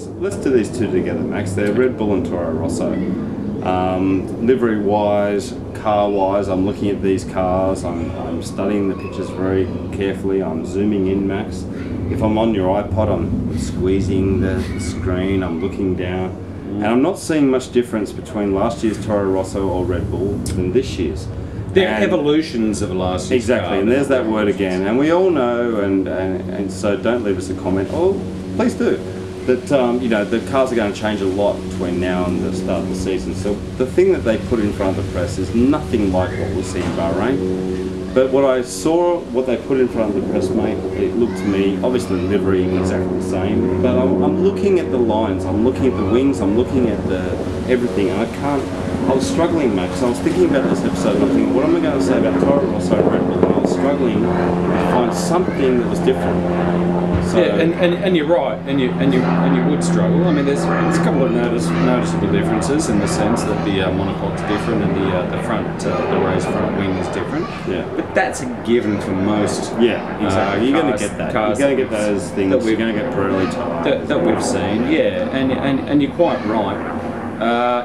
let's do these two together, Max. They're Red Bull and Toro Rosso. Livery-wise, car-wise, I'm looking at these cars. I'm studying the pictures very carefully. I'm zooming in, Max. If I'm on your iPod, I'm squeezing the screen. I'm looking down, and I'm not seeing much difference between last year's Toro Rosso or Red Bull than this year's. They're evolutions of last year's exactly, car, and there's that word again. And we all know, and so don't leave us a comment. Oh, please do. That you know, the cars are going to change a lot between now and the start of the season. So the thing that they put in front of the press is nothing like what we see in Bahrain. But what I saw, what they put in front of the press, mate, it looked to me, obviously livery exactly the same, but I'm looking at the lines, I'm looking at the wings, I'm looking at everything, and I was struggling, mate, because I was thinking about this episode, and I'm thinking, what am I going to say about Toro Rosso and Red Bull? And I was struggling to find something that was different. So, yeah, and you're right, and you would struggle. I mean, there's a couple of noticeable differences in the sense that the monocoque's different and the front, the raised front wing is different. Yeah. But that's a given for most. Yeah, exactly. You're going to get that. You're going to get those things. You're going to get Pirelli tyre that we've seen. Yeah, and you're quite right.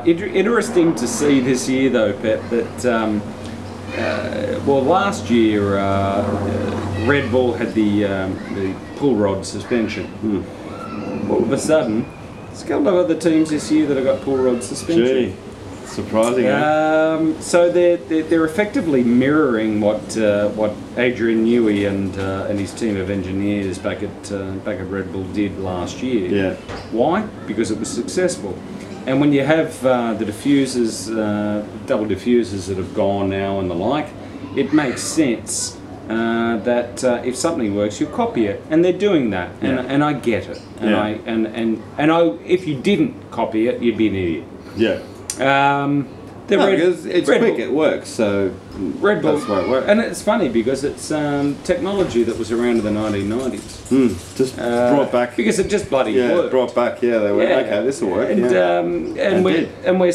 Interesting to see this year, though, Pep, that well, last year Red Bull had the pull rod suspension. All of a sudden, there's a couple of other teams this year that have got pull rod suspension. Gee, surprising. So they're effectively mirroring what Adrian Newey and his team of engineers back at Red Bull did last year. Yeah. Why? Because it was successful. And when you have the diffusers, double diffusers that have gone now and the like, it makes sense that if something works, you copy it, and they're doing that, and I get it, and if you didn't copy it, you'd be an idiot. Yeah. Because it's quick, it works, so Red Bull, that's why it works. and it's funny because it's technology that was around in the 1990s. Just brought back. Because it just bloody worked. Brought back, they went, okay, this will work. And we're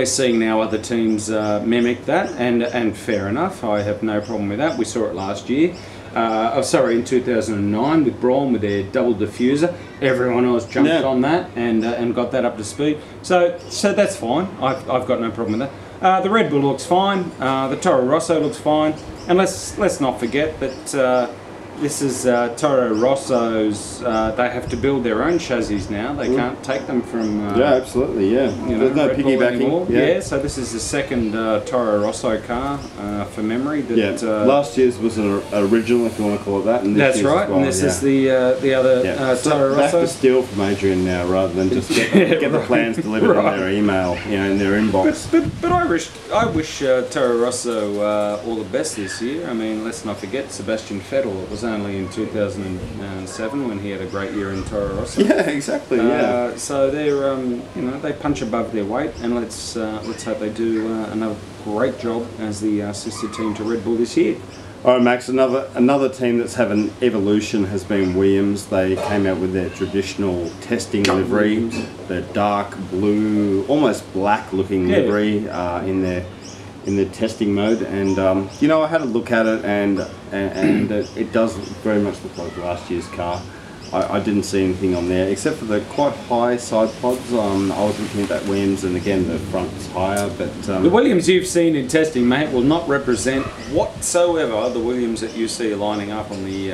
seeing now other teams mimic that, and fair enough, I have no problem with that. We saw it last year. In 2009 with Braun with their double diffuser. Everyone else jumped on that and got that up to speed. So that's fine. I've got no problem with that. The Red Bull looks fine. The Toro Rosso looks fine. And let's not forget that this is Toro Rosso's. They have to build their own chassis now. They can't take them from. Absolutely. Yeah. There's no Red Bull anymore. piggybacking. Yeah. So this is the second Toro Rosso car for memory. That, last year's was an original, if you want to call it that. And this that's right. well, and this is the other Toro They have Rosso. to steal from Adrian now, rather than just get the plans delivered in their email, in their inbox. But I wish Toro Rosso all the best this year. I mean, let's not forget Sebastian Vettel. It was only in 2007 when he had a great year in Toro Rosso. Yeah, exactly. So they're they punch above their weight, and let's hope they do another great job as the sister team to Red Bull this year. All right, Max. Another team that's had an evolution has been Williams. They came out with their traditional testing livery, their dark blue, almost black-looking livery in their testing mode, and I had a look at it, and it does very much look like last year's car. I didn't see anything on there except for the quite high side pods. I was looking at that Williams, and again the front's higher, but the Williams you've seen in testing, mate, will not represent whatsoever the Williams that you see lining up on the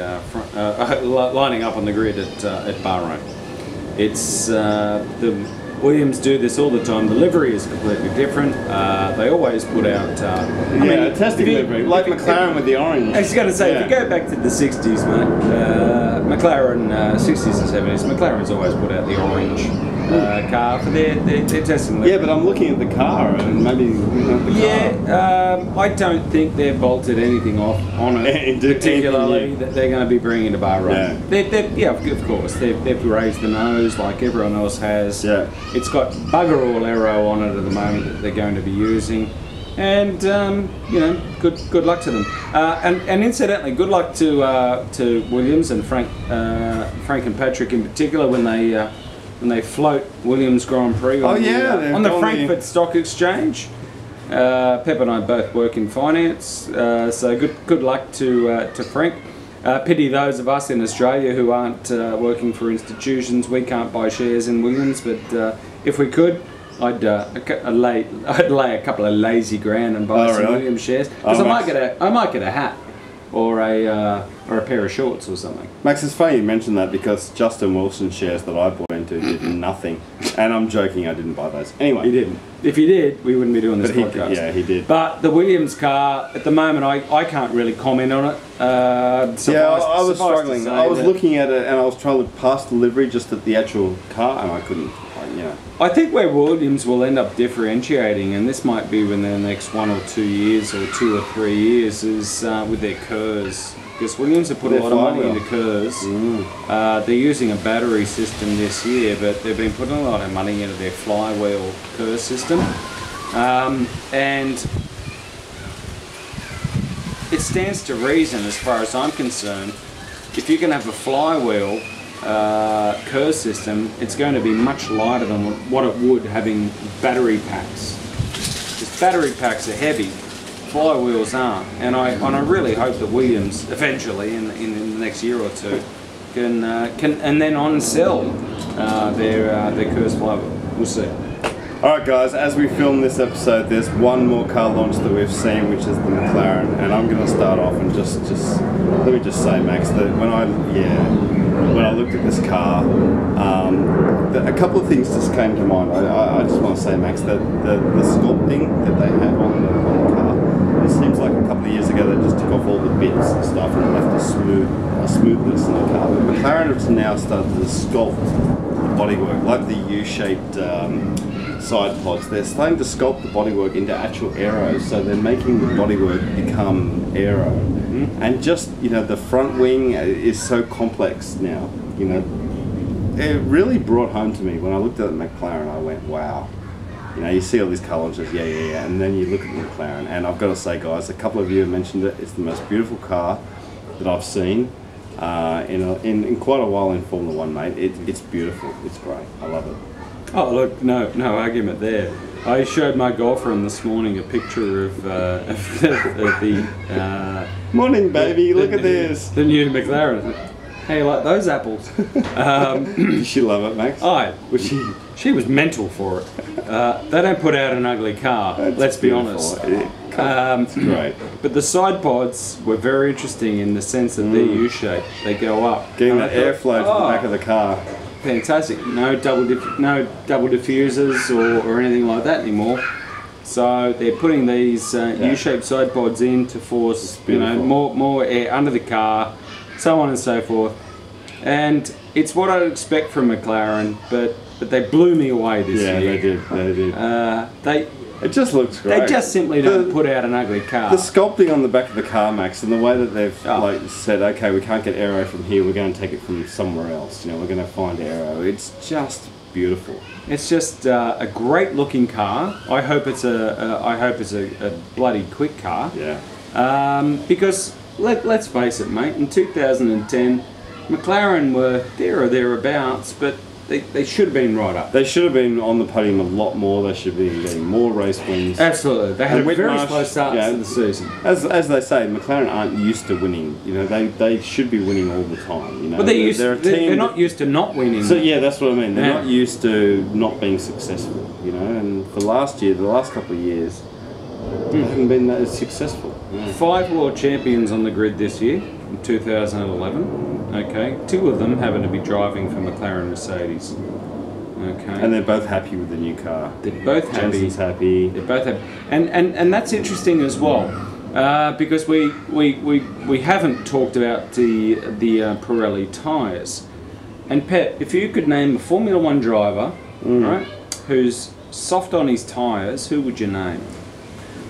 lining up on the grid at Bahrain. It's the Williams do this all the time. The livery is completely different. They always put out a testing livery, like McLaren with the orange. I was going to say, if you go back to the 60s, mate, McLaren, 60s and 70s, McLaren's always put out the orange car for their testing livery. Yeah, but I'm looking at the car and maybe the car. I don't think they've bolted anything off on it, particularly that they're going to be bringing to Bahrain. Of course, they've raised the nose like everyone else has. Yeah. It's got bugger all aero on it at the moment that they're going to be using, and good luck to them. And incidentally, good luck to Williams and Frank and Patrick in particular when they float Williams Grand Prix on the Frankfurt Stock Exchange. Pep and I both work in finance, so good luck to Frank. Pity those of us in Australia who aren't working for institutions. We can't buy shares in Williams, but if we could, I'd lay a couple of lazy grand and buy some really? Williams shares, because Oh, I might get a hat or a pair of shorts or something. Max, it's funny you mentioned that because Justin Wilson shares that I bought into did nothing, and I'm joking, I didn't buy those. Anyway, He didn't. If he did, we wouldn't be doing this but podcast. yeah, he did. But the Williams car, at the moment, I can't really comment on it. I was suffice to struggling. say I was that looking at it and I was trying to look past delivery just at the actual car, and I couldn't. I think where Williams will end up differentiating, and this might be within the next 1 or 2 years, or 2 or 3 years, is with their KERS. Because Williams have put a Their lot of money flywheel. into KERS. They're using a battery system this year, but they've been putting a lot of money into their flywheel KERS system. And it stands to reason, as far as I'm concerned, if you can have a flywheel KERS system, it's going to be much lighter than what it would having battery packs. Because battery packs are heavy, flywheels aren't, and I really hope that Williams eventually, in the next year or two, can and then on sell their KERS flywheel. We'll see. Alright guys, as we film this episode, there's one more car launch that we've seen, which is the McLaren, and I'm going to start off and just let me just say, Max, that when I looked at this car, a couple of things just came to mind. I just want to say, Max, that the sculpting that they have on the car, it seems like a couple of years ago they just took off all the bits and stuff and left a smoothness in the car. But McLaren have now started to sculpt the bodywork, like the U-shaped side pods. They're starting to sculpt the bodywork into actual aero, so they're making the bodywork become aero. And just, the front wing is so complex now, It really brought home to me when I looked at the McLaren, I went, wow. You see all these car launches, yeah, and then you look at the McLaren, and I've got to say, guys, a couple of you have mentioned it, it's the most beautiful car that I've seen in quite a while in Formula 1, mate. It's beautiful, it's great, I love it. Oh look, no argument there. I showed my girlfriend this morning a picture of the Morning, baby, look at this. The new McLaren. Hey, you like those apples? Did she love it, Max? She was mental for it. They don't put out an ugly car, let's be honest. It's great. But the side pods were very interesting in the sense that they're U-shaped. They go up. Getting the airflow to the back of the car. Fantastic. No double diffusers or anything like that anymore. So they're putting these U-shaped side pods in to force more air under the car, so on and so forth. And it's what I'd expect from McLaren, but they blew me away this year. Yeah, they did. It just looks great. They just simply don't put out an ugly car. The sculpting on the back of the car, Max, and the way that they've said, okay, we can't get aero from here, we're going to take it from somewhere else. We're going to find aero. It's just beautiful. It's just a great looking car. I hope it's a bloody quick car. Yeah. Because let's face it, mate. In 2010, McLaren were there or thereabouts, but they should have been right up. They should have been on the podium a lot more. They should have been getting more race wins. Absolutely. They had a very Whitmarsh, slow start to the season. As they say, McLaren aren't used to winning. They should be winning all the time. But they're not used to not winning. So yeah, that's what I mean. They're not used to not being successful. And for last year, the last couple of years, they haven't been that successful. 5 world champions on the grid this year in 2011. Okay, 2 of them happen to be driving for McLaren Mercedes. Okay, and they're both happy with the new car. They're both happy. Jensen's happy. They're both happy, and that's interesting as well, because we haven't talked about the Pirelli tyres. And Pep, if you could name a Formula 1 driver, right, who's soft on his tyres, who would you name?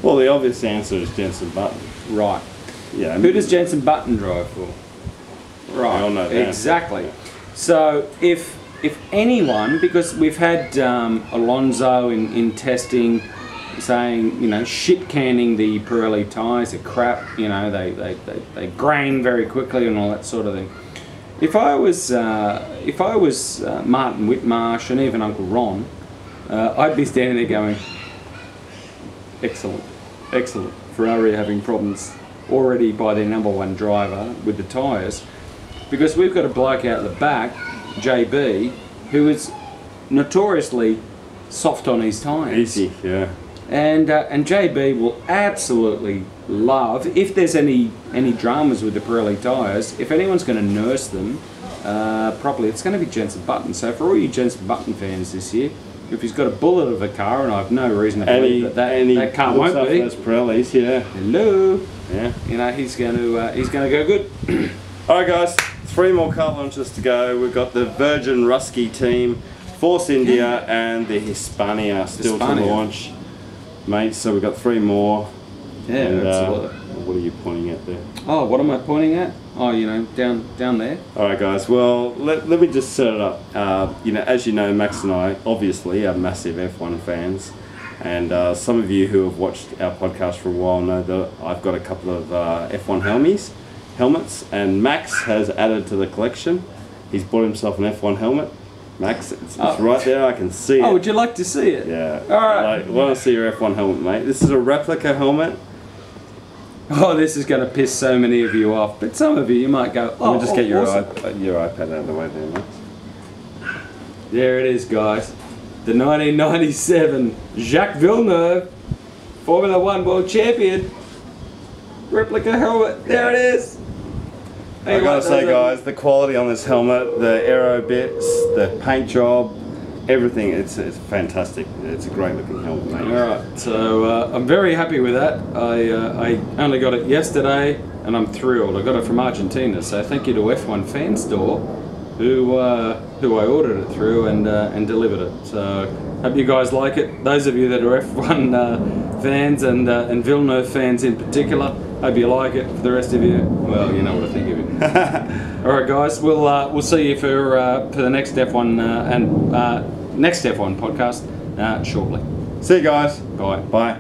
Well, the obvious answer is Jensen Button. Right. Yeah. Who does Jensen Button drive for? Right. We all know that. Exactly. So if anyone, because we've had Alonso in testing saying, shit canning the Pirelli tyres are crap, they grain very quickly and all that sort of thing. If I was Martin Whitmarsh and even Uncle Ron, I'd be standing there going, excellent, Ferrari are having problems. already by their number one driver with the tyres, because we've got a bloke out the back, JB, who is notoriously soft on his tyres. Easy, yeah. And JB will absolutely love, if there's any dramas with the Pirelli tyres, if anyone's going to nurse them properly, it's going to be Jensen Button. So for all you Jensen Button fans this year, if he's got a bullet of a car, and I have no reason to believe that car won't be. Those Pirellis, yeah. Hello. Yeah. You know, he's going to go good. All right, guys. 3 more car launches to go. We've got the Virgin Rusky team, Force India, and the Hispania still to launch, mate. So we've got 3 more. Yeah, and, absolutely. What are you pointing at there? Oh, what am I pointing at? Oh, you know, down there. All right, guys. Well, let me just set it up. You know, as you know, Max and I obviously are massive F1 fans, and some of you who have watched our podcast for a while know that I've got a couple of F1 helmets, and Max has added to the collection. He's bought himself an F1 helmet. Max, it's right there. I can see it. Oh, would you like to see it? Yeah. All right. Like, want to see your F1 helmet, mate? This is a replica helmet. Oh, this is going to piss so many of you off, but some of you might go, oh, Let me just get your awesome. your iPad out of the way there, Max. There it is, guys. The 1997 Jacques Villeneuve Formula 1 World Champion replica helmet. There it is. I gotta say, guys, the quality on this helmet, the aero bits, the paint job, everything, it's fantastic. It's a great looking helmet, mate. Alright, so I'm very happy with that. I only got it yesterday and I'm thrilled. I got it from Argentina, so thank you to F1 Fan Store who I ordered it through and delivered it. So hope you guys like it. Those of you that are F1 fans and Villeneuve fans in particular, hope you like it. For the rest of you, well, you know what I think of it. All right, guys, we'll see you for the next F1 next F1 podcast shortly. See you guys. Bye. Bye.